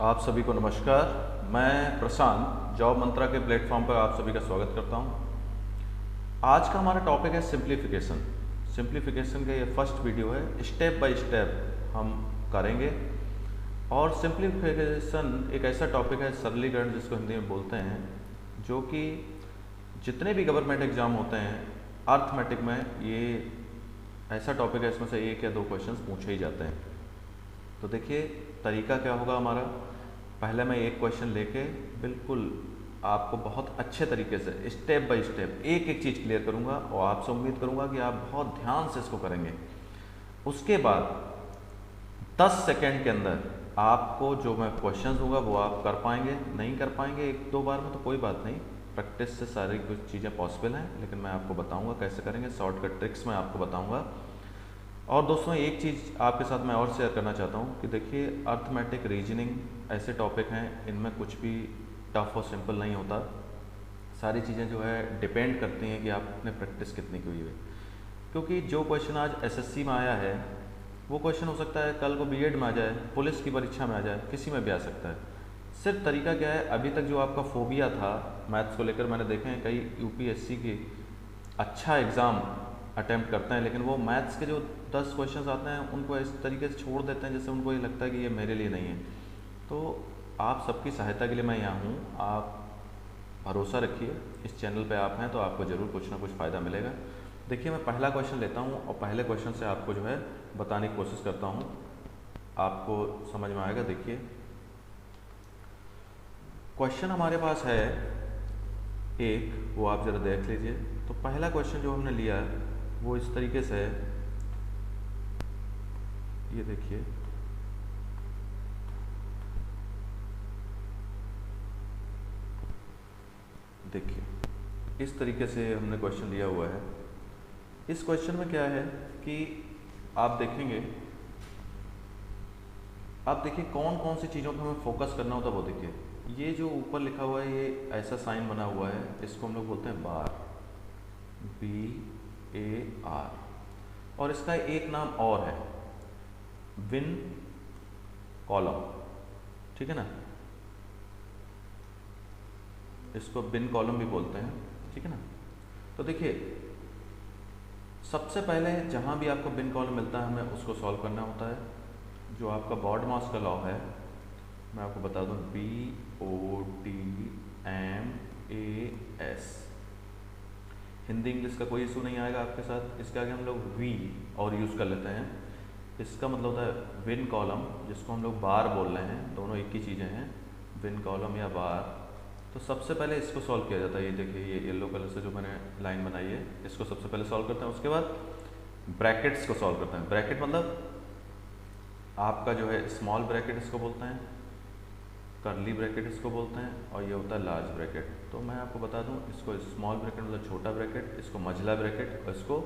आप सभी को नमस्कार। मैं प्रशांत जॉब मंत्रा के प्लेटफॉर्म पर आप सभी का स्वागत करता हूं। आज का हमारा टॉपिक है सिंप्लीफिकेशन। सिंप्लीफिकेशन का ये फर्स्ट वीडियो है। स्टेप बाय स्टेप हम करेंगे। और सिंप्लीफिकेशन एक ऐसा टॉपिक है, सरलीकरण जिसको हिंदी में बोलते हैं, जो कि जितने भी गवर्नमेंट एग्जाम होते हैं अर्थमेटिक में ये ऐसा टॉपिक है, इसमें से एक या दो क्वेश्चंस पूछे ही जाते हैं। तो देखिए तरीका क्या होगा हमारा। पहले मैं एक क्वेश्चन लेके बिल्कुल आपको बहुत अच्छे तरीके से स्टेप बाय स्टेप एक एक चीज़ क्लियर करूंगा और आपसे उम्मीद करूंगा कि आप बहुत ध्यान से इसको करेंगे। उसके बाद 10 सेकेंड के अंदर आपको जो मैं क्वेश्चन दूंगा वो आप कर पाएंगे। नहीं कर पाएंगे एक दो बार में तो कोई बात नहीं, प्रैक्टिस से सारी कुछ चीज़ें पॉसिबल हैं, लेकिन मैं आपको बताऊँगा कैसे करेंगे। शॉर्टकट ट्रिक्स मैं आपको बताऊँगा। और दोस्तों एक चीज़ आपके साथ मैं और शेयर करना चाहता हूँ कि देखिए अर्थमेटिक, रीजनिंग ऐसे टॉपिक हैं, इनमें कुछ भी टफ और सिंपल नहीं होता। सारी चीज़ें जो है डिपेंड करती हैं कि आपने प्रैक्टिस कितनी की हुई है। क्योंकि जो क्वेश्चन आज एसएससी में आया है वो क्वेश्चन हो सकता है कल को बीएड में आ जाए, पुलिस की परीक्षा में आ जाए, किसी में भी आ सकता है। सिर्फ तरीका क्या है, अभी तक जो आपका फोबिया था मैथ्स को लेकर, मैंने देखे हैं कई यूपीएससी के अच्छा एग्ज़ाम अटैम्प्ट करते हैं, लेकिन वो मैथ्स के जो 10 क्वेश्चंस आते हैं उनको इस तरीके से छोड़ देते हैं जैसे उनको ये लगता है कि ये मेरे लिए नहीं है। तो आप सबकी सहायता के लिए मैं यहाँ हूँ, आप भरोसा रखिए। इस चैनल पे आप हैं तो आपको ज़रूर कुछ ना कुछ फ़ायदा मिलेगा। देखिए मैं पहला क्वेश्चन लेता हूँ और पहले क्वेश्चन से आपको जो है बताने की कोशिश करता हूँ, आपको समझ में आएगा। देखिए क्वेश्चन हमारे पास है एक, वो आप ज़रा देख लीजिए। तो पहला क्वेश्चन जो हमने लिया है वो इस तरीके से है, ये देखिए। देखिए इस तरीके से हमने क्वेश्चन लिया हुआ है। इस क्वेश्चन में क्या है कि आप देखेंगे, आप देखिए कौन कौन सी चीज़ों पर हमें फोकस करना होता है वो देखिए। ये जो ऊपर लिखा हुआ है ये ऐसा साइन बना हुआ है, इसको हम लोग बोलते हैं बार, BAR। और इसका एक नाम और है, बिन कॉलम, ठीक है ना, इसको बिन कॉलम भी बोलते हैं, ठीक है ना। तो देखिए सबसे पहले जहाँ भी आपको बिन कॉलम मिलता है हमें उसको सॉल्व करना होता है। जो आपका बॉडमास का लॉ है मैं आपको बता दूं, BODMAS। हिंदी इंग्लिश का कोई इशू नहीं आएगा आपके साथ। इसके आगे हम लोग वी और यूज़ कर लेते हैं। इसका मतलब होता है बिन कॉलम, जिसको हम लोग बार बोल रहे हैं, दोनों एक ही चीज़ें हैं, बिन कॉलम या बार। तो सबसे पहले इसको सॉल्व किया जाता है। ये देखिए ये येलो कलर से जो मैंने लाइन बनाई है, इसको सबसे पहले सॉल्व करते हैं। उसके बाद ब्रैकेट्स को सॉल्व करते हैं। ब्रैकेट मतलब आपका जो है स्मॉल ब्रैकेट इसको बोलते हैं, करली ब्रैकेट इसको बोलते हैं, और ये होता है लार्ज ब्रैकेट। तो मैं आपको बता दूं, इसको स्मॉल ब्रैकेट मतलब छोटा ब्रैकेट, इसको मझला ब्रैकेट, और इसको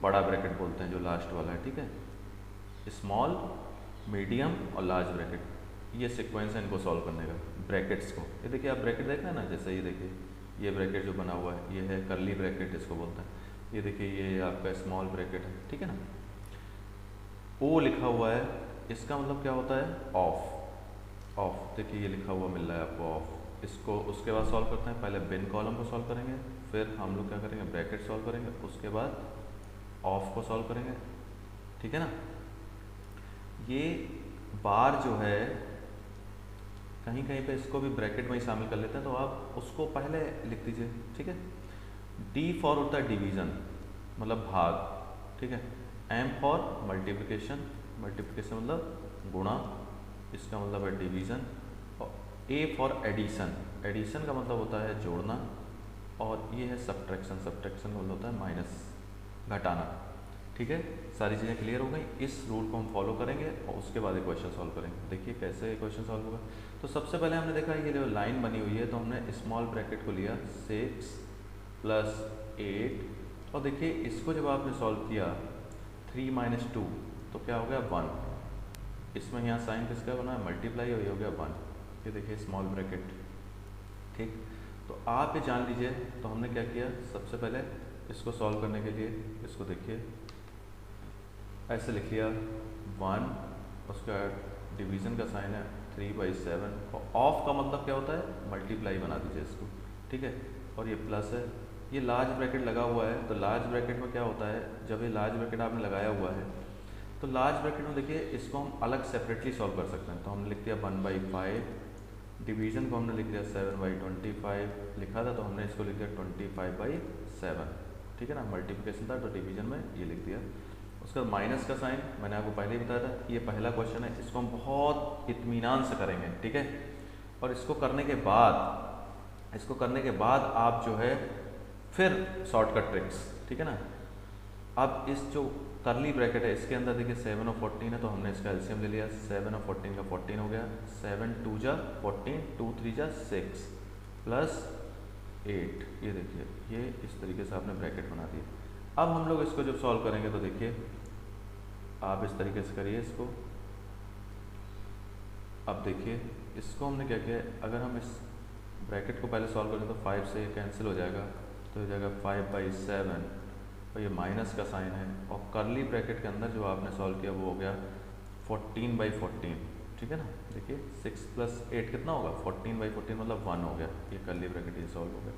बड़ा ब्रैकेट बोलते हैं जो लास्ट वाला है, ठीक है। स्मॉल, मीडियम और लार्ज ब्रैकेट, ये सीक्वेंस है इनको सॉल्व करने का, ब्रैकेट्स को। ये देखिए आप ब्रैकेट देख रहे हैं ना, जैसे ये देखिए ये ब्रैकेट जो बना हुआ है ये है करली ब्रैकेट इसको बोलते हैं। ये देखिए ये आपका स्मॉल ब्रैकेट है, ठीक है ना। ओ लिखा हुआ है, इसका मतलब क्या होता है, ऑफ। ऑफ देखिए ये लिखा हुआ मिल रहा है आपको, ऑफ। इसको उसके बाद सॉल्व करते हैं। पहले बिन कॉलम को सॉल्व करेंगे, फिर हम लोग क्या करेंगे, ब्रैकेट सॉल्व करेंगे, उसके बाद ऑफ को सॉल्व करेंगे, ठीक है ना। ये बार जो है कहीं कहीं पे इसको भी ब्रैकेट में ही शामिल कर लेते हैं, तो आप उसको पहले लिख दीजिए, ठीक है। D फॉर होता है डिवीज़न, मतलब भाग, ठीक है। M फॉर मल्टीप्लिकेशन, मल्टीप्लिकेशन मतलब गुणा, इसका मतलब है डिवीज़न। और A फॉर एडिशन, एडिशन का मतलब होता है जोड़ना। और ये है सब्ट्रैक्शन, सब्ट्रैक्शन का मतलब होता है माइनस, घटाना, ठीक है। सारी चीज़ें क्लियर हो गई। इस रूल को हम फॉलो करेंगे और उसके बाद एक क्वेश्चन सॉल्व करेंगे। देखिए कैसे क्वेश्चन सॉल्व होगा। तो सबसे पहले हमने देखा ये जो लाइन बनी हुई है, तो हमने स्मॉल ब्रैकेट को लिया 6 + 8, और देखिए इसको जब आपने सॉल्व किया 3 - 2 तो क्या हो गया, 1। इसमें यहाँ साइन किसका बना है, मल्टीप्लाई, और ये हो गया 1। ये देखिए स्मॉल ब्रैकेट, ठीक। तो आप ये जान लीजिए। तो हमने क्या किया, सबसे पहले इसको सॉल्व करने के लिए इसको देखिए ऐसे लिख लिया 1, उसका डिवीज़न का साइन है 3/7। ऑफ का मतलब क्या होता है, मल्टीप्लाई बना दीजिए इसको, ठीक है। और ये प्लस है, ये लार्ज ब्रैकेट लगा हुआ है, तो लार्ज ब्रैकेट में क्या होता है, जब ये लार्ज ब्रैकेट आपने लगाया हुआ है तो लार्ज ब्रैकेट में देखिए इसको हम अलग सेपरेटली सॉल्व कर सकते हैं। तो हमने लिख दिया 1/5, डिवीजन को हमने लिख दिया 7/25 लिखा था, तो हमने इसको लिख दिया 25/7, ठीक है ना। मल्टीप्लिकेशन था तो डिवीजन में ये लिख दिया। उसका माइनस का साइन मैंने आपको पहले ही बताया था, ये पहला क्वेश्चन है, इसको हम बहुत इत्मीनान से करेंगे, ठीक है। और इसको करने के बाद आप जो है फिर शॉर्टकट ट्रिक्स, ठीक है ना। अब इस जो करली ब्रैकेट है इसके अंदर देखिए 7 और 14 है, तो हमने इसका एलसीएम ले लिया, 7 और 14 का 14 हो गया, 7 2 जा 14, 2 3 जा 6 प्लस 8, ये देखिए ये इस तरीके से आपने ब्रैकेट बना दिया। अब हम लोग इसको जब सॉल्व करेंगे तो देखिए आप इस तरीके से करिए इसको। अब देखिए इसको हमने क्या किया, अगर हम इस ब्रैकेट को पहले सॉल्व करें तो 5 से कैंसिल हो जाएगा, तो हो जाएगा 5/7, और ये माइनस का साइन है। और करली ब्रैकेट के अंदर जो आपने सॉल्व किया वो हो गया 14/14, ठीक है ना। देखिए 6 + 8 कितना होगा, 14/14 मतलब 1 हो गया, ये करली ब्रैकेट ये सॉल्व हो गया।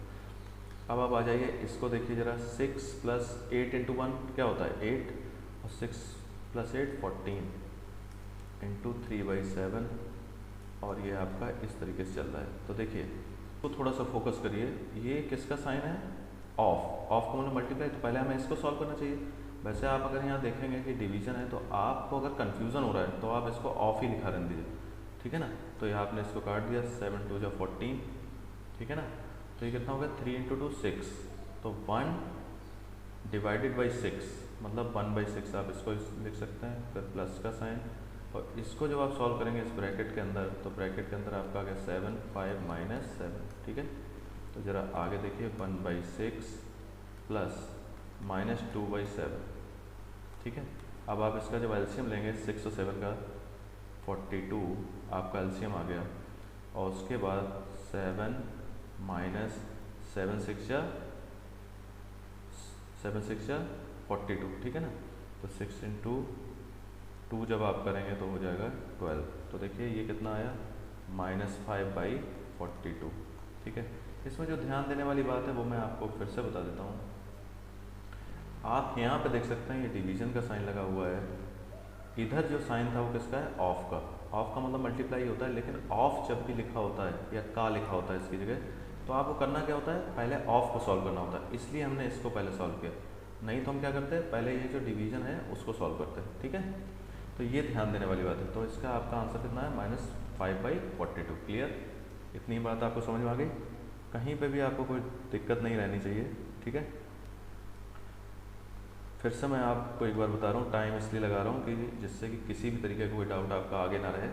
अब आप आ जाइए इसको देखिए ज़रा, 6 + 8 × 1 क्या होता है 8, और 6 + 8 14 × 3/7, और ये आपका इस तरीके से चल रहा है। तो देखिए तो थोड़ा सा फोकस करिए, ये किसका साइन है, ऑफ का मतलब मल्टीप्लाई, तो पहले हमें इसको सॉल्व करना चाहिए। वैसे आप अगर यहाँ देखेंगे कि डिवीजन है, तो आपको अगर कन्फ्यूज़न हो रहा है तो आप इसको ऑफ ही लिखा रहने दीजिए, ठीक है ना। तो यहाँ आपने इसको काट दिया, 7 2 जा 14, ठीक है ना। तो ये कितना हो गया, 3 × 2 6, तो 1/6 मतलब 1/6 आप इसको लिख सकते हैं, फिर प्लस का साइन। और इसको जब आप सॉल्व करेंगे इस ब्रैकेट के अंदर, तो ब्रैकेट के अंदर आपका आ गया 7 5 -7, ठीक है। तो ज़रा आगे देखिए 1/6 प्लस -2/7, ठीक है। अब आप इसका जब एलसीएम लेंगे 6 और 7 का 42 आपका एलसीएम आ गया, और उसके बाद 7 - 7 6 जा 42, ठीक है ना। तो 6 × 2 जब आप करेंगे तो हो जाएगा 12। तो देखिए ये कितना आया, -5/42, ठीक है। इसमें जो ध्यान देने वाली बात है वो मैं आपको फिर से बता देता हूँ। आप यहाँ पे देख सकते हैं ये डिवीजन का साइन लगा हुआ है, इधर जो साइन था वो किसका है, ऑफ का। ऑफ का मतलब मल्टीप्लाई होता है, लेकिन ऑफ जब भी लिखा होता है या का लिखा होता है इसकी जगह, तो आपको करना क्या होता है, पहले ऑफ को सॉल्व करना होता है, इसलिए हमने इसको पहले सॉल्व किया। नहीं तो हम क्या करते हैं, पहले ये जो डिवीजन है उसको सॉल्व करते हैं, ठीक है। तो ये ध्यान देने वाली बात है। तो इसका आपका आंसर कितना है, -5/42। क्लियर, इतनी बात आपको समझ में आ गई। कहीं पे भी आपको कोई दिक्कत नहीं रहनी चाहिए, ठीक है। फिर से मैं आपको एक बार बता रहा हूँ, टाइम इसलिए लगा रहा हूँ कि जिससे कि किसी भी तरीके का कोई डाउट आपका आगे ना रहे।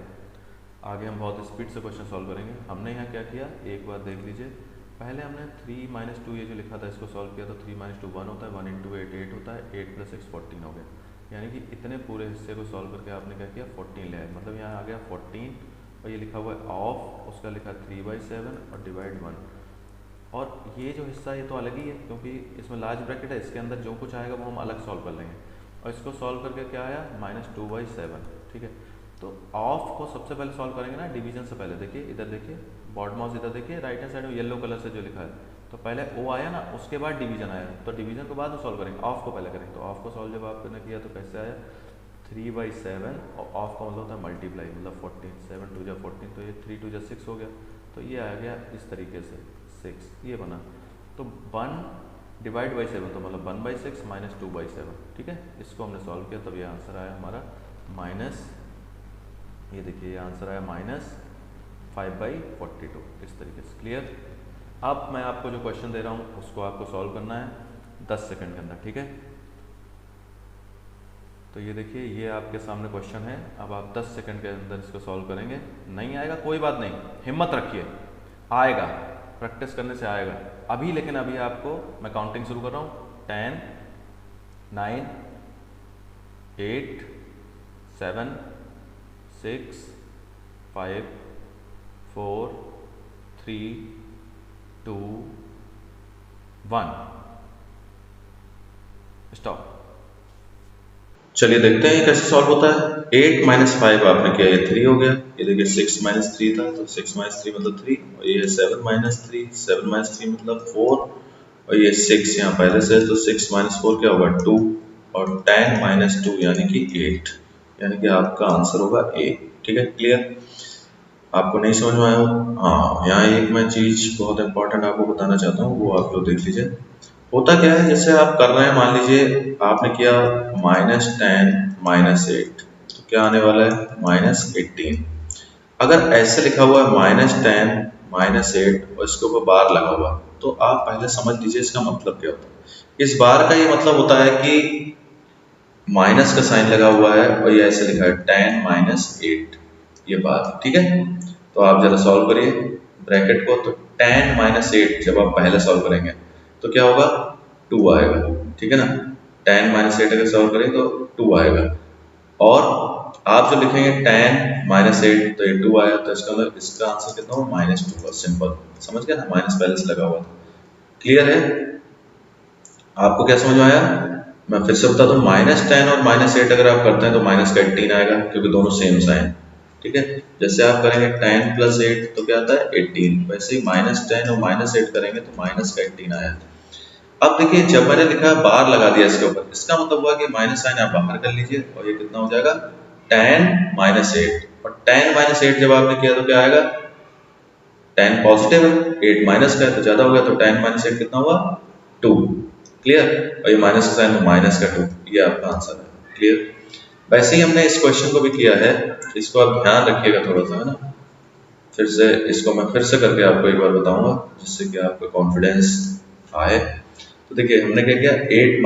आगे हम बहुत स्पीड से क्वेश्चन सॉल्व करेंगे। हमने यहाँ क्या किया, एक बार देख लीजिए। पहले हमने 3 - 2 ये जो लिखा था इसको सॉल्व किया, तो 3 - 2 1 होता है, 1 × 8 8 होता है, 8 + 6 14 हो गया। यानी कि इतने पूरे हिस्से को सॉल्व करके आपने क्या किया, 14 ले आए, मतलब यहाँ आ गया 14, और ये लिखा हुआ है ऑफ, उसका लिखा 3/7 और डिवाइड 1। और ये जो हिस्सा ये तो अलग ही है, क्योंकि इसमें लार्ज ब्रैकेट है, इसके अंदर जो कुछ आएगा वो हम अलग सॉल्व कर लेंगे। और इसको सॉल्व करके क्या आया, -2/7, ठीक है। तो ऑफ को सबसे पहले सॉल्व करेंगे ना डिवीजन से पहले। देखिए इधर देखिए, बॉड माउस इधर देखिए, राइट हैंड साइड में येलो कलर से जो लिखा है, तो पहले ओ आया ना, उसके बाद डिवीजन आया, तो डिवीजन के बाद सॉल्व करेंगे, ऑफ को पहले करेंगे। तो ऑफ को सॉल्व जब आपने किया तो कैसे आया, 3/7, और ऑफ का मतलब होता है मल्टीप्लाई, मतलब 14, 7 2 जा 14, तो ये 3 2 जा 6 हो गया, तो ये आ गया इस तरीके से 6, ये बना। तो 1/7 तो मतलब 1/6 -2/7, ठीक है। इसको हमने सॉल्व किया, तब ये आंसर आया हमारा माइनस, ये देखिए ये आंसर आया -5/42, इस तरीके से। क्लियर। अब मैं आपको जो क्वेश्चन दे रहा हूँ उसको आपको सॉल्व करना है 10 सेकंड के अंदर, ठीक है। तो ये देखिए ये आपके सामने क्वेश्चन है, अब आप 10 सेकंड के अंदर इसको सॉल्व करेंगे। नहीं आएगा कोई बात नहीं, हिम्मत रखिए, आएगा, प्रैक्टिस करने से आएगा अभी। लेकिन अभी आपको मैं काउंटिंग शुरू कर रहा हूँ, 10 9 8 7 6 5 4 3 2 1 स्टॉप। चलिए देखते हैं ये कैसे सॉल्व होता है। 8 माइनस 5 आपने किया, ये 3 हो गया। ये देखिए 6 माइनस 3 था, तो 6 माइनस 3 मतलब 3, और ये 7 माइनस 3, 7 माइनस 3 मतलब 4, और ये 6 यहाँ पहले से है, तो 6 माइनस 4 क्या होगा 2, और 10 माइनस 2 यानी कि 8, यानी कि आपका आंसर होगा ए। ठीक है, क्लियर? आपको नहीं समझ में आया हो? हाँ, यहाँ एक मैं चीज़ बहुत इंपॉर्टेंट आपको बताना चाहता हूँ, वो आप लोग देख लीजिए। होता क्या है, जैसे आप कर रहे हैं, मान लीजिए आपने किया -10 -8, तो क्या आने वाला है -18। अगर ऐसे लिखा हुआ है -10 -8 और इसके ऊपर बार लगा हुआ, तो आप पहले समझ लीजिए इसका मतलब क्या होता है। इस बार का ये मतलब होता है कि माइनस का साइन लगा हुआ है और ये ऐसे लिखा है 10 -8, ये बात। ठीक है, तो आप जरा सॉल्व करिए ब्रैकेट को। तो 10 -8 जब आप पहले सॉल्व करेंगे तो क्या होगा 2 आएगा। ठीक है ना, 10 -8 अगर सॉल्व करें तो 2 आएगा, और आप जो लिखेंगे 10 -8 तो ये 2 आया, तो इसका मतलब इसका आंसर कितना होगा -2 का। सिंपल, समझ गया ना, माइनस पहले से लगा हुआ था। क्लियर है? आपको क्या समझ में आया? मैं फिर से बता दूं, -10 और -8 अगर आप करते हैं तो माइनस का 18 आएगा, क्योंकि दोनों सेम साइन। ठीक है, जैसे आप करेंगे 10 + 8 तो क्या आता है 18, वैसे ही -10 और -8 करेंगे तो माइनस का 18 आया। अब देखिए, जब मैंने लिखा बार लगा दिया इसके ऊपर, इसका मतलब हुआ कि माइनस साइन आप बाहर कर लीजिए, और ये कितना हो जाएगा 10 -8, और 10 -8 जब आपने किया तो क्या आएगा, 10 पॉजिटिव है, 8 माइनस का है तो ज्यादा हो गया, तो 10 -8 कितना हुआ 2। क्लियर? और ये माइनस का साइन तो माइनस का 2, ये आपका आंसर है। क्लियर? वैसे ही हमने इस क्वेश्चन को भी किया है, इसको आप ध्यान रखिएगा थोड़ा सा, है ना। फिर से इसको मैं फिर से करके आपको एक बार बताऊंगा, जिससे कि आपका कॉन्फिडेंस आए। तो देखिए हमने क्या किया, 8 -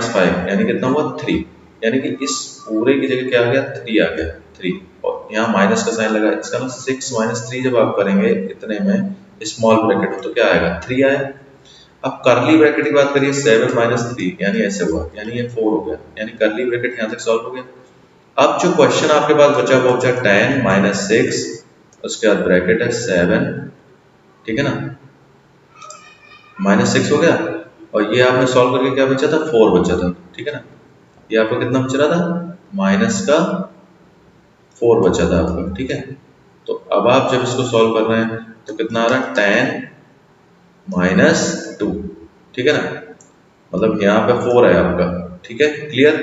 5 यानी कितना हुआ 3, यानी कि इस पूरे की जगह क्या आ गया 3 आ गया, 3, और यहाँ माइनस का साइन लगा, इसका मतलब 6 - 3 जब आप करेंगे इतने में स्मॉल ब्रैकेट हो तो क्या आएगा 3 आया। अब करली ब्रैकेट की बात करिए, 7 - 3 यानी ऐसे हुआ, यानी ये 4 हो गया, यानी करली ब्रैकेट यहाँ तक सॉल्व हो गया। अब जो क्वेश्चन आपके पास बचा वो बचा 10 - 6, उसके बाद ब्रैकेट है 7, ठीक है ना, -6 हो गया, और ये आपने सॉल्व करके क्या बचा था 4 बचा था। ठीक है ना, ये आपका कितना बच रहा था माइनस का 4 बचा था आपका। ठीक है, तो अब आप जब इसको सॉल्व कर रहे हैं तो कितना आ रहा है 10 - 2। ठीक है ना, मतलब यहाँ पे 4 है आपका। ठीक है, क्लियर?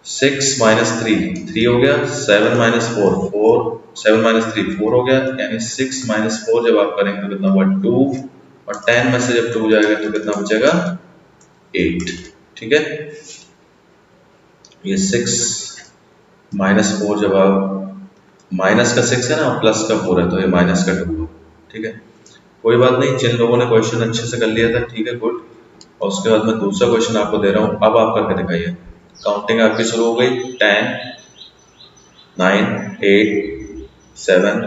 6 - 3 3 हो गया, 7 - 4 4, 7 - 3 4 हो गया, यानी 6 - 4 जब आप करेंगे तो कितना हुआ 2, और 10 में से जब 2 जाएगा तो कितना बचेगा 8। ठीक है, ये 6 - 4 जब आप माइनस का 6 है ना, प्लस का 4 है, तो ये माइनस का 2 है। ठीक है, कोई बात नहीं, जिन लोगों ने क्वेश्चन अच्छे से कर लिया था ठीक है, गुड। और उसके बाद मैं दूसरा क्वेश्चन आपको दे रहा हूँ, अब आप करके दिखाइए। काउंटिंग आपकी शुरू हो गई, 10 9 8 7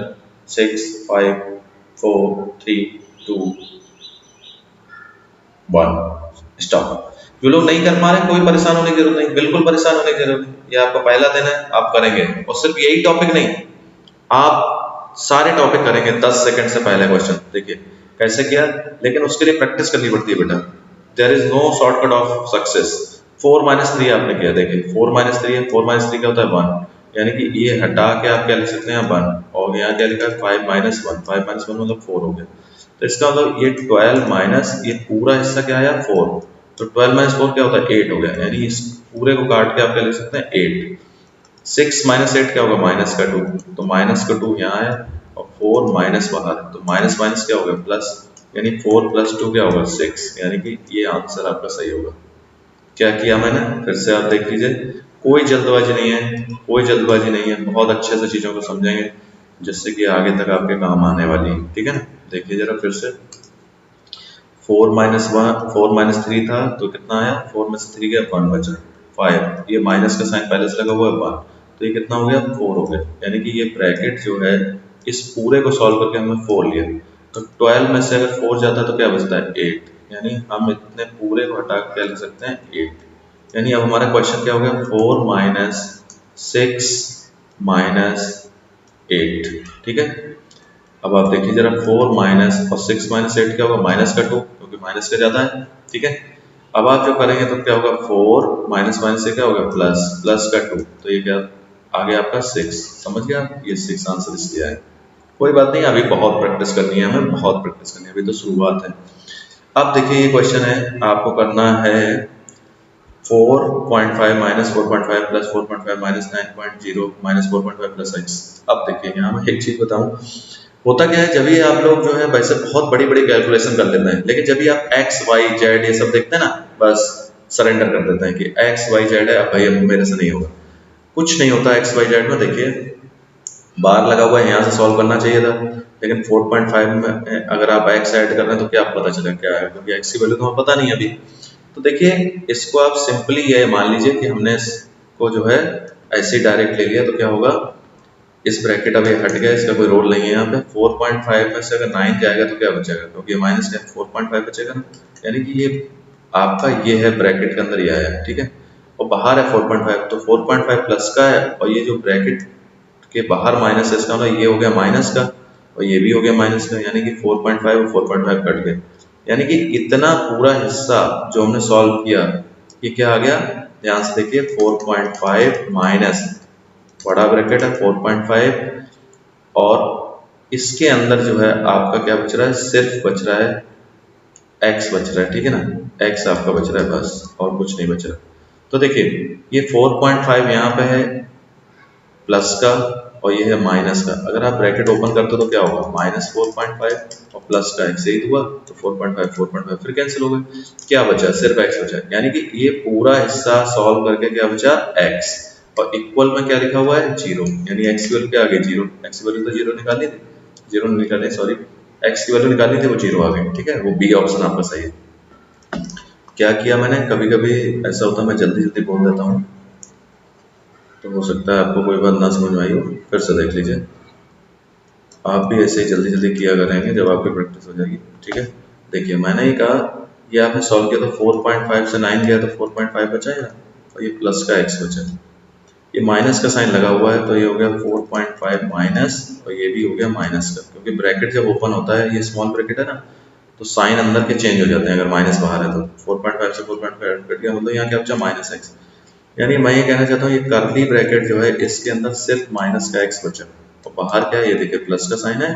6 5 4 3 2 1, स्टॉप। जो लोग नहीं कर पा रहे कोई परेशान होने की जरूरत नहीं, बिल्कुल परेशान होने की जरूरत नहीं, ये आपका पहला दिन है, आप करेंगे। और सिर्फ यही टॉपिक नहीं, आप सारे टॉपिक करेंगे 10 सेकंड से पहले। क्वेश्चन देखिए कैसे किया, लेकिन उसके लिए प्रैक्टिस करनी पड़ती है बेटा। There is no shortcut of success. 4 - 3 आपने किया, देखिए 4 - 3 है, 4 - 3 क्या होता है 1, यानी कि ये हटा के आप क्या लिख सकते हैं 1, और यहाँ क्या लिखा है 5 - 1, 5 - 1 मतलब 4 हो गया। तो इसका मतलब ये 12 माइनस ये पूरा हिस्सा क्या आया 4, तो 12 - 4 क्या होता है 8 हो गया, यानी इस पूरे को काट के आप क्या लिख सकते हैं 8। 6 - 8 क्या होगा माइनस का 2, तो माइनस का 2 यहाँ है, और 4 माइनस बाहर है, तो माइनस माइनस क्या होगा प्लस, यानी 4 + 2 क्या होगा 6, यानी कि ये आंसर आपका सही होगा। क्या किया मैंने, फिर से आप देख लीजिए, कोई जल्दबाजी नहीं है, कोई जल्दबाजी नहीं है, बहुत अच्छे से चीज़ों को समझेंगे जिससे कि आगे तक आपके काम आने वाली है। ठीक है ना, देखिए जरा फिर से, 4 - 3 था तो कितना आया, 4 में से 3 गया 1 बचा, 5, ये माइनस का साइन पहले से लगा हुआ है 1, तो ये कितना हो गया 4 हो गया, यानी कि ये ब्रैकेट जो है इस पूरे को सॉल्व करके हमने 4 लिया, तो 12 में से अगर 4 जाता है तो क्या बचता है 8, यानी हम इतने पूरे को हटा के क्या लिख सकते हैं 8। यानी अब हमारा क्वेश्चन क्या हो गया 4 - 6 - 8। ठीक है, अब आप देखिए जरा 4 माइनस और 6 - 8 क्या होगा माइनस का 2, क्योंकि माइनस का ज्यादा है। ठीक है, अब आप जो करेंगे तो क्या होगा, 4 माइनस माइनस से क्या होगा प्लस, प्लस का 2, तो ये क्या आ गया आपका 6। समझ गया आप, ये 6 आंसर इसलिए आया। कोई बात नहीं, अभी बहुत प्रैक्टिस करनी है हमें, बहुत प्रैक्टिस करनी है, अभी तो शुरुआत है। अब देखिए ये क्वेश्चन है, आपको करना है 4.5 minus 4.5 plus 4.5 minus 9.0 minus 4.5 plus x। अब देखिए यहाँ मैं एक चीज बताऊं, होता क्या है, जब भी आप लोग जो है वैसे बहुत बड़ी बड़ी कैलकुलेशन कर लेते हैं, लेकिन जब भी आप एक्स वाई जेड ये सब देखते हैं ना, बस सरेंडर कर देते हैं कि एक्स वाई जेड है, अब भाई अब मेरे से नहीं होगा। कुछ नहीं होता एक्स वाई जेड में। देखिए बार लगा हुआ है, यहाँ से सॉल्व करना चाहिए था, लेकिन 4.5 में अगर आप एक्स ऐड कर रहे हैं तो क्या पता चले क्या है, क्योंकि एक्स की वैल्यू तो हमें पता नहीं है अभी। तो देखिए इसको आप सिंपली ये मान लीजिए कि हमने इसको जो है ऐसे डायरेक्ट ले लिया, तो क्या होगा, इस ब्रैकेट अब ये हट गया, इसका कोई रोल नहीं है यहाँ पे। 4.5 में से अगर 9 जाएगा तो क्या बचेगा, क्योंकि ये माइनस का 4.5 बचेगा ना, यानी कि ये आपका ये है ब्रैकेट के अंदर ये आया, ठीक है, और बाहर है 4.5, तो 4.5 प्लस का है, और ये जो ब्रैकेट के बाहर माइनस है इसका मतलब ये हो गया माइनस का, और ये भी हो गया माइनस का, यानी कि 4.5 और 4.5 कट गए, यानी कि इतना पूरा हिस्सा जो हमने सॉल्व किया ये क्या आ गया, ध्यान से देखिए 4.5 माइनस बड़ा ब्रैकेट है 4.5, और इसके अंदर जो है आपका क्या बच रहा है, सिर्फ बच रहा है x बच रहा है, ठीक है ना, x आपका बच रहा है बस, और कुछ नहीं बच रहा। तो देखिए ये 4.5 यहाँ पे है प्लस का, और ये है माइनस का, अगर आप ब्रैकेट ओपन करते हो तो क्या होगा, माइनस 4.5 और प्लस का x यही हुआ, तो 4.5 फिर कैंसिल हो गए, क्या बचा, सिर्फ x बचा, यानी कि ये पूरा हिस्सा सॉल्व करके क्या बचा, x, और इक्वल में क्या लिखा हुआ है, 0, यानी x की वैल्यू क्या आ गई, 0, x की वैल्यू तो 0 निकालनी थी, 0 निकालनी, सॉरी x की वैल्यू निकालनी थी, वो 0 आ गई, ठीक है, वो बी ऑप्शन आपका सही है। क्या किया मैंने, कभी कभी ऐसा होता है मैं जल्दी जल्दी बोल देता हूँ, तो हो सकता है आपको कोई बात ना समझ में आई हो, फिर से देख लीजिए। आप भी ऐसे ही जल्दी जल्दी किया करेंगे जब आपकी प्रैक्टिस हो जाएगी, ठीक है। देखिए मैंने ये कहा, ये आपने सॉल्व किया तो 4.5 से 9 गया तो 4.5 बचा है, और ये प्लस का x बचा, ये माइनस का साइन लगा हुआ है, तो ये हो गया 4.5 माइनस, और ये भी हो गया माइनस का, क्योंकि ब्रैकेट जब ओपन होता है, ये स्मॉल ब्रैकेट है ना, तो साइन अंदर के चेंज हो जाते हैं, अगर माइनस बाहर है तो 4.5 से 4.5 कट गया, मतलब यहाँ क्या बचा, माइनस x। यानी मैं ये कहना चाहता हूँ ये कर्ली ब्रैकेट जो है इसके अंदर सिर्फ माइनस का x बचा, तो बाहर क्या है, ये देखिए प्लस का साइन है,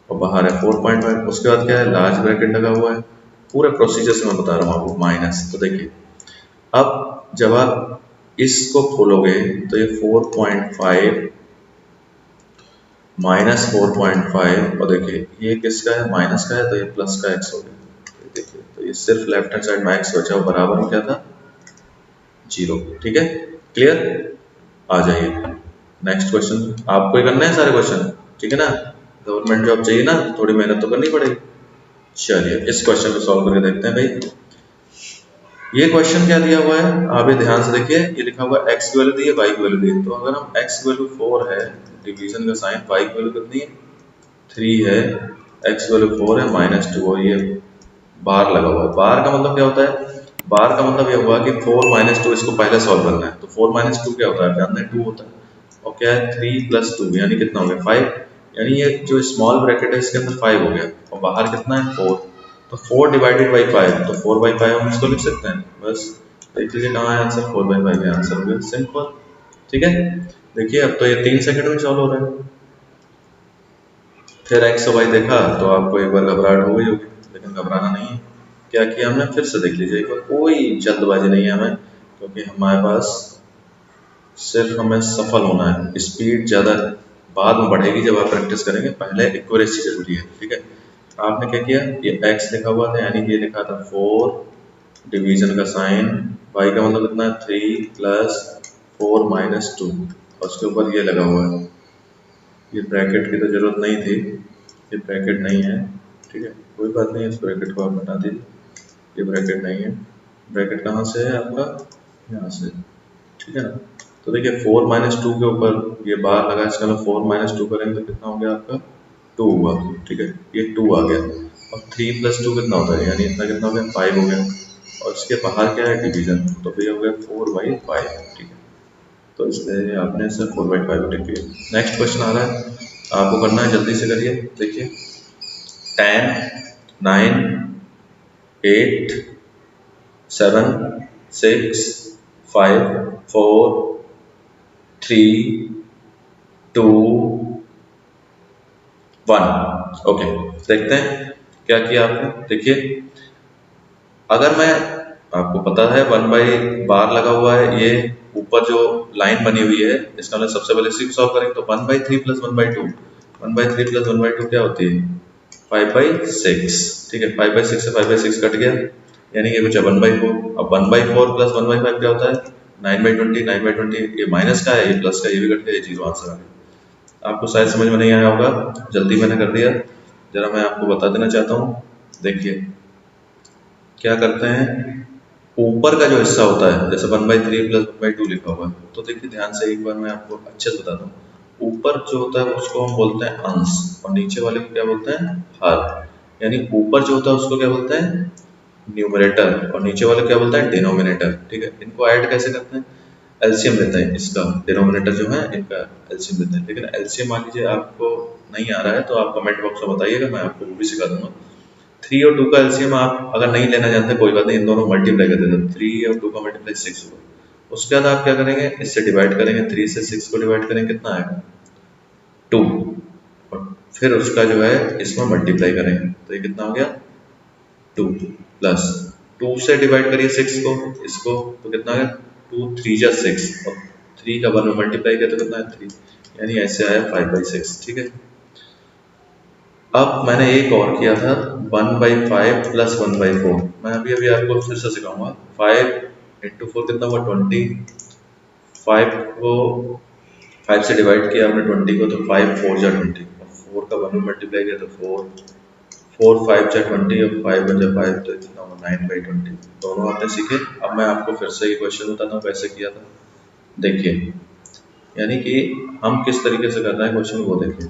और बाहर है 4.5, उसके बाद क्या है, लार्ज ब्रैकेट लगा हुआ है, पूरे प्रोसीजर से मैं बता रहा हूँ आपको, माइनस। तो देखिए अब जब आप इसको खोलोगे तो ये 4.5 माइनस 4.5, और देखिए ये किसका है, माइनस का है, तो ये प्लस का x हो गया, तो देखिए तो ये सिर्फ लेफ्ट हैंड साइड में x बचा, वो बराबर में क्या था, 0, ठीक है, क्लियर। आ जाइए नेक्स्ट क्वेश्चन, आपको ही करना है सारे क्वेश्चन, ठीक है ना, गवर्नमेंट जॉब चाहिए ना, थोड़ी मेहनत तो करनी पड़ेगी। चलिए इस क्वेश्चन को सॉल्व करके देखते हैं भाई। ये क्वेश्चन क्या दिया हुआ है, आप ये ध्यान से देखिए, ये लिखा हुआ है x की वैल्यू दी है, y की वैल्यू दी है, तो अगर हम x की वैल्यू 4 है, डिवीजन का साइन, y की वैल्यू कितनी है, 3 है, x की वैल्यू 4 है, -2, और ये बार लगा हुआ है। बार का मतलब क्या होता है, बार का मतलब ये हुआ कि 4 - 2 इसको पहले सॉल्व करना है, तो 4 - 2 क्या होता है, जानते हैं 2 होता है, और क्या है 3 + 2 यानी कितना हो गया 5, यानी ये जो स्मॉल ब्रैकेट है इसके अंदर 5 हो गया, और बाहर कितना है 4, तो 4 डिवाइडेड बाई 5, तो 4/5 हम इसको लिख सकते हैं, बस देख लीजिए कहाँ है आंसर, 4/5 है आंसर हो गया, सिंपल, ठीक है। देखिए अब तो ये 3 सेकंड में सॉल्व हो रहा है। फिर x और y देखा तो आपको एक बार घबराहट हो गई होगी, लेकिन घबराना नहीं है, क्या किया हमने, फिर से देख लीजिए एक बार, कोई जल्दबाजी नहीं है हमें, क्योंकि हमारे पास सिर्फ हमें सफल होना है, स्पीड ज़्यादा बाद में बढ़ेगी जब आप प्रैक्टिस करेंगे, पहले एक्यूरेसी जरूरी है, ठीक है। आपने क्या किया, ये x लिखा हुआ था, यानी कि ये लिखा था 4, डिवीजन का साइन, y का मतलब कितना है 3 + 4 - 2, और उसके ऊपर ये लगा हुआ है, ये ब्रैकेट की तो जरूरत नहीं थी, ये ब्रैकेट नहीं है, ठीक है, कोई बात नहीं, इस ब्रैकेट को आप हटा दीजिए, ये ब्रैकेट नहीं है, ब्रैकेट कहाँ से है आपका, यहाँ से, ठीक है ना। तो देखिए 4 - 2 के ऊपर ये बार लगा, इसका मतलब 4 - 2 करेंगे तो कितना हो गया आपका, 2 हुआ, ठीक है, ये 2 आ गया, और 3 + 2 कितना होता है, यानी इतना कितना हो गया 5 हो गया, और इसके बाहर क्या है डिवीजन, तो फिर हो गया 4/5, ठीक है, तो इसलिए आपने सिर्फ 4/5 टिक किया। नेक्स्ट क्वेश्चन आ रहा है, आपको करना है, जल्दी से करिए, देखिए 10, 9, 8, 7 6 5 4 3 2 1। ओके, देखते हैं क्या किया आपने। देखिए, अगर मैं, आपको पता है 1 बाई बार लगा हुआ है, ये ऊपर जो लाइन बनी हुई है इसका मतलब सबसे पहले 6 सॉल्व करेंगे तो 1 by 3 plus 1 by 2, 1 by 3 plus 1 by 2 क्या होती है 5 बाई 6। ठीक है, 5 बाई 6 से 5 बाई 6 कट गया, यानी कि बचा 1 बाई 4। अब 1 बाई 4 प्लस 1 बाई 5 क्या होता है 9 बाई 20, 9 बाई 20 ये माइनस का है, ये प्लस का, ये भी कट गया, ये जीरो आंसर आ गया। आपको शायद समझ में नहीं आया होगा, जल्दी मैंने कर दिया, जरा मैं आपको बता देना चाहता हूँ। देखिए क्या करते हैं, ऊपर का जो हिस्सा होता है जैसे 1 बाई 3 प्लस 1 बाई 2 लिखा हुआ है, तो देखिए ध्यान से एक बार मैं आपको अच्छे से बताता हूँ। ऊपर जो होता है उसको हम बोलते हैं अंश और नीचे वाले को क्या बोलते हैं हर। यानी ऊपर जो होता है उसको क्या बोलते हैं न्यूमरेटर और नीचे वाले क्या बोलते हैं डिनोमिनेटर। ठीक है, इनको ऐड कैसे करते हैं, एलसीएम लेते हैं इसका, डिनोमिनेटर जो है इनका एलसीएम लेते हैं। लेकिन एलसीएम मान लीजिए आपको नहीं आ रहा है तो आप कमेंट बॉक्स में बताइएगा, मैं आपको वो भी सिखा दूंगा। 3 और 2 का एलसीएम आप अगर नहीं लेना जानते कोई बात नहीं, इन दोनों मल्टीप्लाई कर देते हैं, 3 और 2 का मल्टीप्लाई 6 होगा। उसके बाद आप क्या करेंगे, इससे डिवाइड करेंगे, 3 से 6 को डिवाइड करेंगे कितना आएगा 2, और फिर उसका जो है इसमें मल्टीप्लाई करेंगे तो ये कितना हो गया 2 प्लस 2 से डिवाइड करिए 6 को, इसको तो कितना आ गया 2 3 जा 6 और 3 का 1 में मल्टीप्लाई किया तो कितना है 3, यानी ऐसे आया 5 बाई 6। ठीक है, अब मैंने एक और किया था 1 बाई 5 प्लस 1 बाई 4, मैं अभी अभी आपको फिर से सिखाऊंगा। 5 इंटू 4 कितना हुआ 20, 5 को 5 से डिवाइड किया आपने 20 को तो 5 4 जा 20 और 4 का 1 में मल्टीप्लाई किया तो 4 5 जा 20 और 5 1 जा 5 तो कितना हुआ 9 बाई 20। दोनों आपने सीखे। अब मैं आपको फिर से ये क्वेश्चन बताता हूँ कैसे किया था। देखिए, यानी कि हम किस तरीके से करना है क्वेश्चन वो देखिए।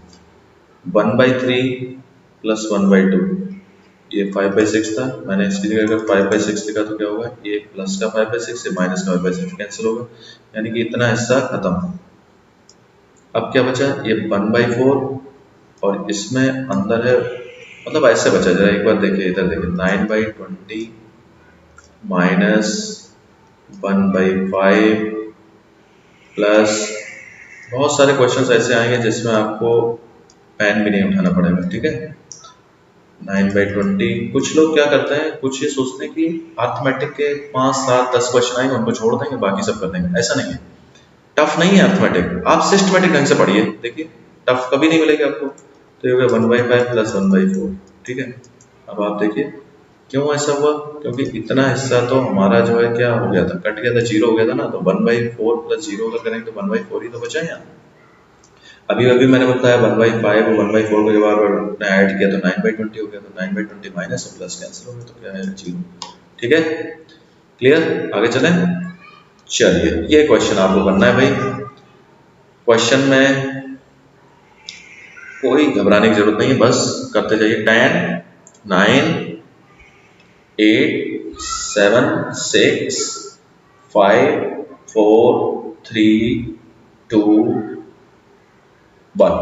1 बाई 3 प्लस 1 बाई 2, ये 5 बाई 6 था, मैंने इसकी जगह अगर 5 बाई 6 लिखा तो क्या होगा, ये प्लस का 5 बाई 6 ये माइनस का 5 बाई 6 कैंसिल होगा, यानी कि इतना हिस्सा खत्म। अब क्या बचा, ये 1 बाई 4 और इसमें अंदर है, मतलब ऐसे बचा, जरा एक बार देखिए, इधर देखिए 9 बाई 20 माइनस 1 बाई 5 प्लस, बहुत सारे क्वेश्चंस ऐसे आएंगे जिसमें आपको पेन भी नहीं उठाना पड़ेगा। ठीक है, 9 बाई 20, कुछ लोग क्या करते हैं, कुछ ये सोचते हैं कि अर्थमेटिक के 5 7 10 क्वेश्चन आएंगे उनको छोड़ देंगे बाकी सब कर देंगे, ऐसा नहीं है। टफ नहीं है अर्थमेटिक, आप सिस्टमेटिक ढंग से पढ़िए, देखिए टफ कभी नहीं मिलेगा आपको। तो ये हो गया 1 बाई 5 प्लस 1 बाई 4। ठीक है, अब आप देखिए क्यों ऐसा हुआ, क्योंकि इतना हिस्सा तो हमारा जो है क्या हो गया था, कट गया था, जीरो हो गया था ना, तो 1 बाई 4 प्लस जीरो अगर करेंगे तो 1 बाई 4 ही तो बचा है यहाँ। अभी अभी मैंने बताया 1 बाई 5 और 1 बाई 4 को जब आपने ऐड किया तो 9 बाई 20 हो गया, तो 9 बाई 20 माइनस और प्लस कैंसिल हो गया तो क्या है जीरो। ठीक है, क्लियर, आगे चलें। चलिए, ये क्वेश्चन आपको करना है भाई। क्वेश्चन में कोई घबराने की जरूरत नहीं है, बस करते जाइए। 10 9 8 7 6 5 4 3 2 1।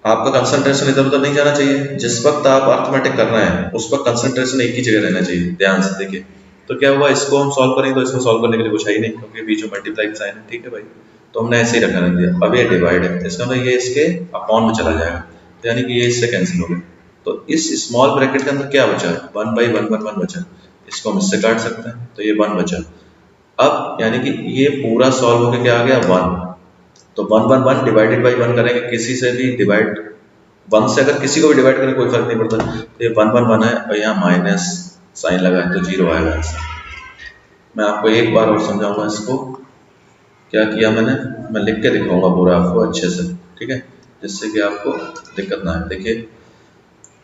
आपका कंसंट्रेशन इधर उधर नहीं जाना चाहिए, जिस वक्त आप अर्थमेटिक कर रहे हैं उस वक्त कंसंट्रेशन एक ही जगह रहना चाहिए। ध्यान से देखिए, तो क्या हुआ, इसको हम सॉल्व करेंगे तो इसको सॉल्व करने के लिए कुछ है ही नहीं, क्योंकि बीच में मल्टीप्लाई का साइन है। ठीक है भाई, तो हमने ऐसे ही रखा रख दिया। अब ये डिवाइड है, इसका मतलब ये इसके अपॉन में चला जाएगा, तो यानी कि ये इससे कैंसिल हो गया। तो इस स्मॉल ब्रैकेट के अंदर क्या बचा, 1 बाई 1 1 1 बचा, इसको हम इससे काट सकते हैं, तो ये 1 बचा। अब यानी कि ये पूरा सॉल्व होकर क्या आ गया 1, तो 1 1 1 डिवाइडेड बाई 1 करेंगे, किसी से भी डिवाइड 1 से अगर किसी को भी डिवाइड करें कोई फर्क नहीं पड़ता। तो ये 1 1 1 है और यहाँ माइनस साइन लगा है तो जीरो आएगा आंसर। मैं आपको एक बार और समझाऊंगा इसको, क्या किया मैंने, मैं लिख के दिखाऊंगा पूरा आपको अच्छे से। ठीक है, जिससे कि आपको दिक्कत ना आए। देखिए,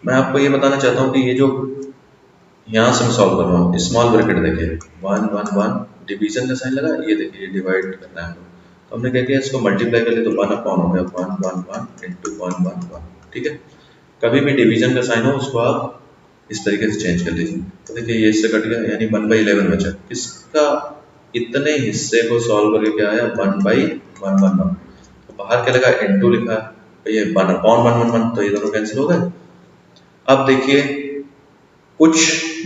मैं आपको ये बताना चाहता हूँ कि ये जो यहाँ से मैं सॉल्व कर रहा हूँ, स्मॉल ब्रैकेट देखिए 1 1 1 डिवीजन का साइन लगा, ये देखिए ये डिवाइड करना है हमको, तो हमने क्या किया, इसको मल्टीप्लाई कर लिया तो 1 अपॉन हो गया 1 1 1 इंटू 1 1 1। ठीक है, कभी भी डिवीजन का साइन हो उसको आप इस तरीके से चेंज कर लीजिए। तो देखिए ये इससे कट गया, यानी 1 बाई 11 बचा। इसका इतने हिस्से को सॉल्व करके क्या आया 1 बाई 1 1 1। तो बाहर क्या लगा, इंटू लिखा, ये 1 अपॉन 1 1 1, तो ये दोनों कैंसिल हो गए। अब देखिए कुछ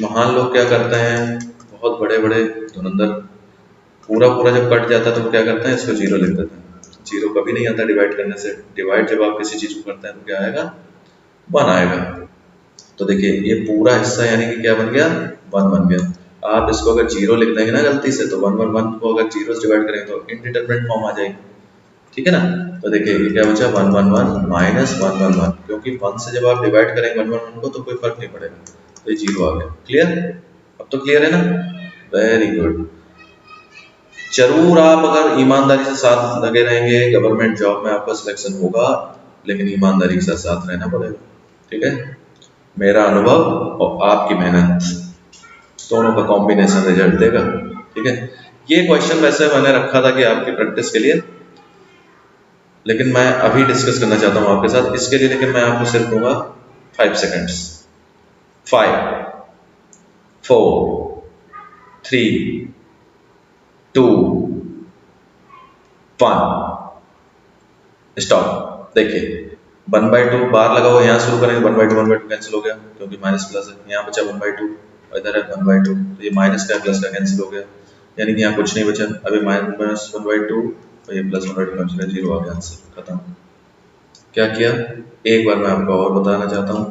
महान लोग क्या करते हैं, बहुत बड़े बड़े धुरंधर, पूरा पूरा जब कट जाता है तो वो क्या करते हैं, इसको जीरो लिख देते हैं। जीरो कभी नहीं आता डिवाइड करने से। डिवाइड जब आप किसी चीज को करते हैं तो क्या आएगा, 1 आएगा। तो देखिए ये पूरा हिस्सा यानी कि क्या बन गया, 1 बन गया। आप इसको अगर जीरो लिख देंगे ना गलती से, तो 1 1 1 को अगर जीरो से डिवाइड करेंगे तो इनडिटरमिनेट फॉर्म आ जाएगी, ठीक है ना। तो देखिए ये क्या बचा, 1 1 1 माइनस 1 1 1, क्योंकि 1 से जब आप डिवाइड करेंगे 1 1 1 को तो कोई फर्क नहीं पड़ेगा, तो ये जीरो आ गया। क्लियर, अब तो क्लियर है ना, वेरी गुड। जरूर आप अगर ईमानदारी से साथ लगे रहेंगे, गवर्नमेंट जॉब में आपका सिलेक्शन होगा, लेकिन ईमानदारी के साथ साथ रहना पड़ेगा, ठीक है। मेरा अनुभव और आपकी मेहनत दोनों का कॉम्बिनेशन रिजल्ट देगा, ठीक है। ये क्वेश्चन वैसे मैंने रखा था कि आपकी प्रैक्टिस के लिए, लेकिन मैं अभी डिस्कस करना चाहता हूं आपके साथ इसके लिए, लेकिन मैं आपको सिर्फ दूंगा 5 सेकेंड्स। 5 4 3 2 1 स्टॉप। देखिए 1/2 बार लगा हुआ, यहाँ शुरू करेंगे 1/2 कैंसिल हो गया क्योंकि माइनस प्लस है, यहाँ बचा 1/2 और इधर है 1/2, तो ये माइनस का प्लस का कैंसिल हो गया, यानी कि यहाँ कुछ नहीं बचा। अभी माइनस 1/2 और ये प्लस 1/2 कैंसिल है, जीरो आ गया, आंसर खत्म। क्या किया, एक बार मैं आपको और बताना चाहता हूँ।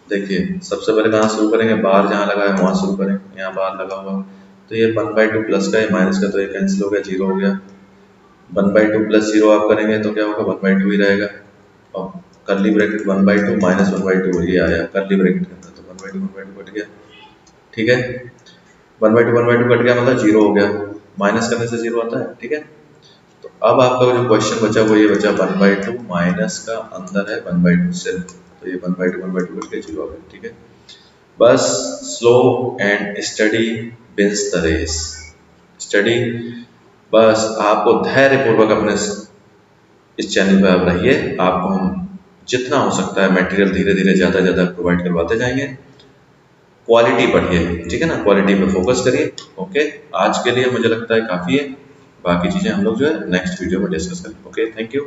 देखिए सबसे पहले कहाँ शुरू करेंगे, बार जहाँ लगा है वहाँ शुरू करेंगे, यहाँ बार लगा हुआ, तो ये 1/2 प्लस का, ये माइनस का, तो ये कैंसिल हो गया, जीरो हो गया। 1/2 प्लस जीरो आप करेंगे तो क्या होगा, 1/2 ही रहेगा, और करली ब्रैकेट 1/2 माइनस 1/2 ये आया करली ब्रैकेट के अंदर, तो 1/2 कट गया, ठीक है। 1/2 कट गया मतलब जीरो हो गया, माइनस करने से जीरो आता है, ठीक है। तो अब आपका जो क्वेश्चन बचा वो ये बचा 1/2 माइनस का अंदर है 1/2 सिर्फ, तो ये 1/2 कट के जीरो आ गया, ठीक है। बस slow and study wins the race. Study, बस आपको धैर्य पूर्वक अपने इस चैनल पे आप रहिए, आपको हम जितना हो सकता है मटेरियल धीरे धीरे ज़्यादा ज़्यादा प्रोवाइड करवाते जाएंगे। क्वालिटी बढ़िए, ठीक है ना, क्वालिटी पे फोकस करिए। ओके, आज के लिए मुझे लगता है काफ़ी है, बाकी चीज़ें हम लोग जो है नेक्स्ट वीडियो में डिस्कस करेंगे। Okay, thank you.